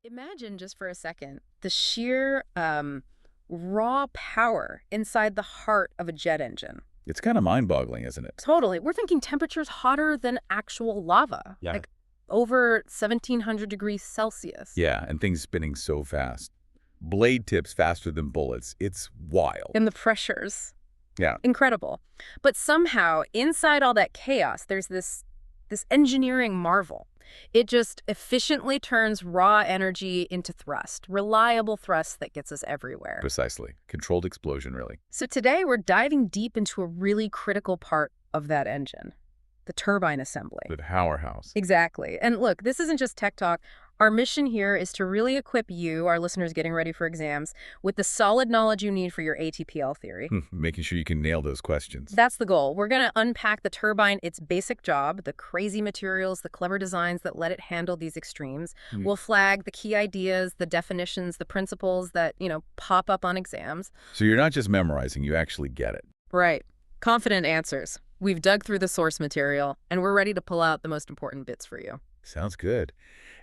Imagine just for a second the sheer raw power inside the heart of a jet engine. It's kind of mind-boggling, isn't it? Totally. We're thinking temperatures hotter than actual lava. Yeah. Like over 1700 degrees Celsius. Yeah, and things spinning so fast. Blade tips faster than bullets. It's wild. And the pressures. Yeah. Incredible. But somehow, inside all that chaos, there's this engineering marvel. It just efficiently turns raw energy into thrust, reliable thrust that gets us everywhere. Precisely. Controlled explosion, really. So today we're diving deep into a really critical part of that engine, the turbine assembly. The powerhouse. Exactly. And look, this isn't just tech talk. Our mission here is to really equip you, our listeners getting ready for exams, with the solid knowledge you need for your ATPL theory. Making sure you can nail those questions. That's the goal. We're going to unpack the turbine, its basic job, the crazy materials, the clever designs that let it handle these extremes. We'll flag the key ideas, the definitions, the principles that, pop up on exams. So you're not just memorizing, you actually get it. Right. Confident answers. We've dug through the source material, and we're ready to pull out the most important bits for you. Sounds good.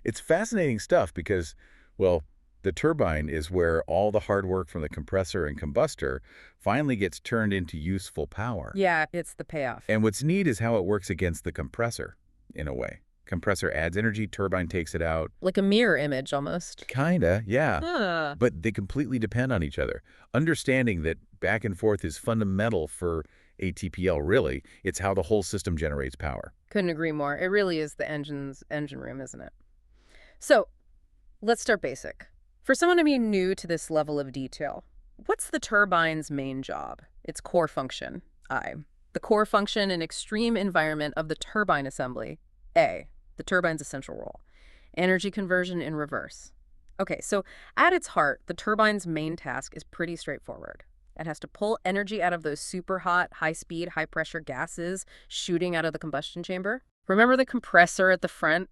It's fascinating stuff because, well, the turbine is where all the hard work from the compressor and combustor finally gets turned into useful power. Yeah, it's the payoff. And what's neat is how it works against the compressor, in a way. Compressor adds energy, turbine takes it out. Like a mirror image, almost. Kinda, yeah. But they completely depend on each other. Understanding that back and forth is fundamental for ATPL, really. It's how the whole system generates power. Couldn't agree more. It really is the engine room, isn't it? So, let's start basic. For someone to be new to this level of detail, what's the turbine's main job? Its core function, I. The core function and extreme environment of the turbine assembly, A. The turbine's essential role. Energy conversion in reverse. Okay, so at its heart, the turbine's main task is pretty straightforward. It has to pull energy out of those super hot, high-speed, high-pressure gases shooting out of the combustion chamber. Remember the compressor at the front?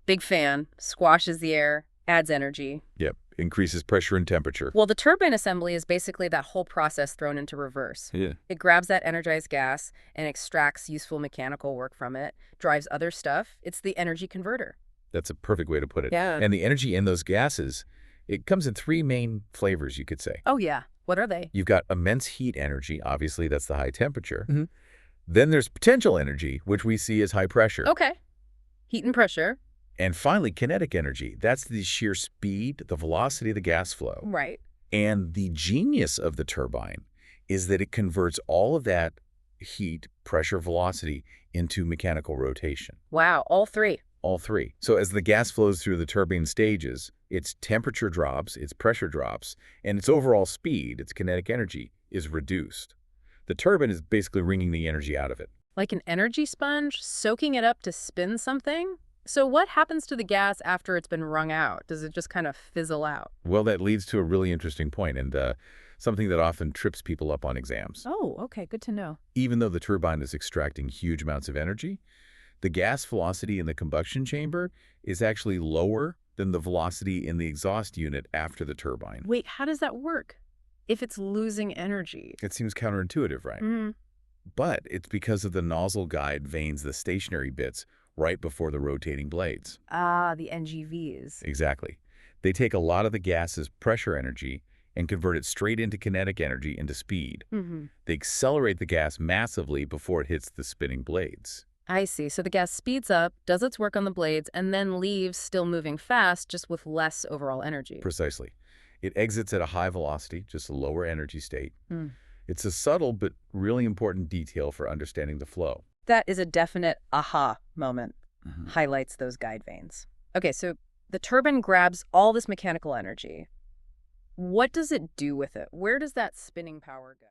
Big fan, squashes the air, adds energy. Yep, increases pressure and temperature. Well, the turbine assembly is basically that whole process thrown into reverse. Yeah. It grabs that energized gas and extracts useful mechanical work from it, drives other stuff. It's the energy converter. That's a perfect way to put it. Yeah. And the energy in those gases, it comes in three main flavors, you could say. Oh, yeah. What are they? You've got immense heat energy. Obviously, that's the high temperature. Then there's potential energy, which we see as high pressure. Okay. Heat and pressure. And finally, kinetic energy. That's the sheer speed, the velocity of the gas flow. Right. And the genius of the turbine is that it converts all of that heat, pressure, velocity into mechanical rotation. Wow, all three. All three. So as the gas flows through the turbine stages, its temperature drops, its pressure drops, and its overall speed, its kinetic energy, is reduced. The turbine is basically wringing the energy out of it. Like an energy sponge, soaking it up to spin something? So what happens to the gas after it's been wrung out? Does it just kind of fizzle out? Well, that leads to a really interesting point, and something that often trips people up on exams. Oh, okay, good to know. Even though the turbine is extracting huge amounts of energy, the gas velocity in the combustion chamber is actually lower than the velocity in the exhaust unit after the turbine. Wait, how does that work? If it's losing energy? It seems counterintuitive, right? But it's because of the nozzle guide vanes, the stationary bits, right before the rotating blades. Ah, the NGVs. Exactly. They take a lot of the gas's pressure energy and convert it straight into kinetic energy into speed. They accelerate the gas massively before it hits the spinning blades. I see. So the gas speeds up, does its work on the blades, and then leaves still moving fast, just with less overall energy. Precisely. It exits at a high velocity, just a lower energy state. It's a subtle but really important detail for understanding the flow. That is a definite aha moment. Highlights those guide vanes. Okay, so the turbine grabs all this mechanical energy. What does it do with it? Where does that spinning power go?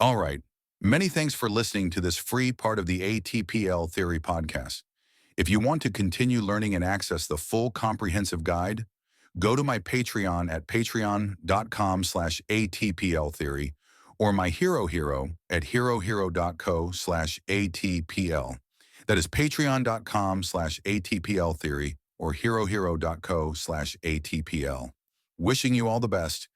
All right. Many thanks for listening to this free part of the ATPL Theory podcast. If you want to continue learning and access the full comprehensive guide, go to my Patreon at patreon.com/ATPLtheory or my Hero at herohero.co/ATPL. That is patreon.com/ATPLtheory or herohero.co/ATPL. Wishing you all the best.